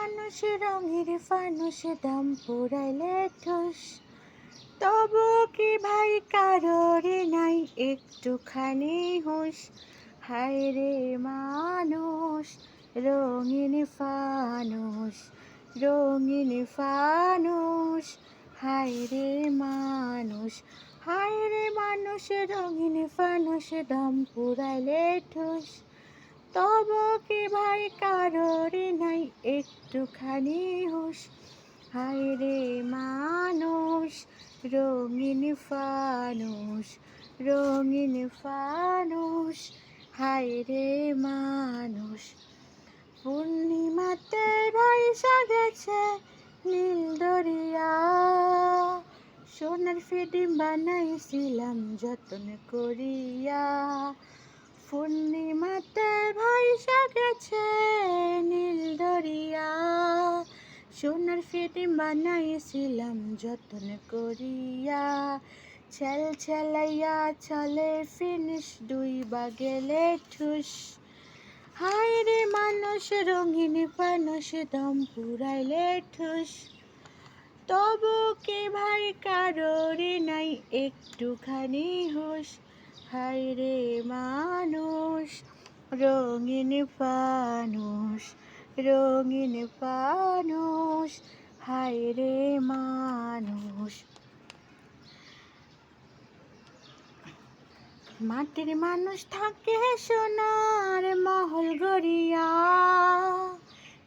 মানুষ রঙের ফানুষ দম পুরাইলে ঠুস, তবু কি ভাই কারোর নাই একটুখানি হুঁশ। হায় রে মানুষ রঙিন ফানুষ, রঙিন ফানুষ। হায় রে মানুষ, হায় রে মানুষ রঙিন ফানুষ দম পুরাইলে ঠুস, তবু কি ভাই কারোর নাই একটুখানি হুঁশ। হায় রে মানুষ রঙিন ফানুষ, রঙিন ফানুষ। হায় রে মানুষ, পূর্ণিমাতে ভাইসা গেছে নীল দরিয়া, সোনার ফিডিম বানাইছিলাম যত্ন করিয়া। পূর্ণিমাতে ভাইসা গেছে নীল দরিয়া, সোনার ফিডিম বানাইছিলাম যত্ন করিয়া। ছেল ছেলাইয়া চলে ফিনিশ ডুইবা গেলে ঠুস। হায় রে মানুষ রঙিন ফানুষ দম পুরাইলে ঠুস, তবু কি ভাই কারোর নাই একটুখানি হুঁশ। হায় রে মানুষ রঙিন ফানুষ, রঙিন ফানুষ। হায় রে মানুষ, মাটির মানুষ থাকে সোনার মহল গড়িয়া,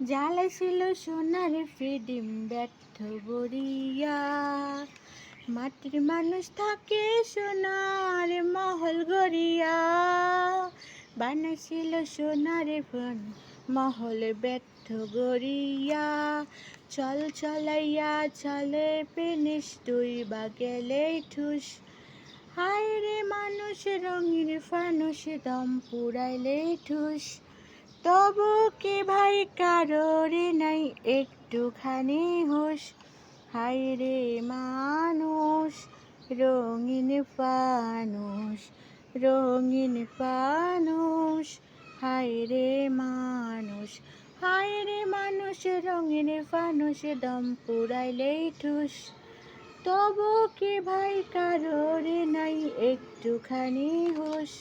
জ্বালাইছিল সোনার ফিডিম ব্যর্থ বরিয়া। মাটির মানুষ থাকে সোনার মহল গড়িয়া, বানাইছিল সোনার মহল ব্যর্থ গড়িয়া। চল চলাইয়া চলে ফিনিশ ডুইবা গেলে ঠুস। হায় রে মানুষ রঙিন ফানুষ দম পুরাইলে ঠুস, তবু কি ভাই কারোর নাই একটুখানি হুঁশ। হায় রে মানুষ রঙিন ফানুষ, রঙিন ফানুষ। হায় রে মানুষ, হায় রে মানুষ রঙিন ফানুষ দম পুরাইলে ঠুস, তবু কি ভাই কারোর নাই একটুখানি হুঁশ।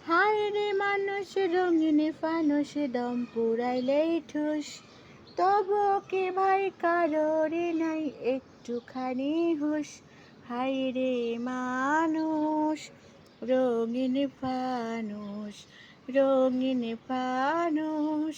হায় রে মানুষ রঙিন ফানুষ দম পুরাইলে ঠুস, তবু কি ভাই কারোর নাই একটুখানি হুঁশ। হায় রে মানুষ রঙিন ফানুষ, রঙিন ফানুষ।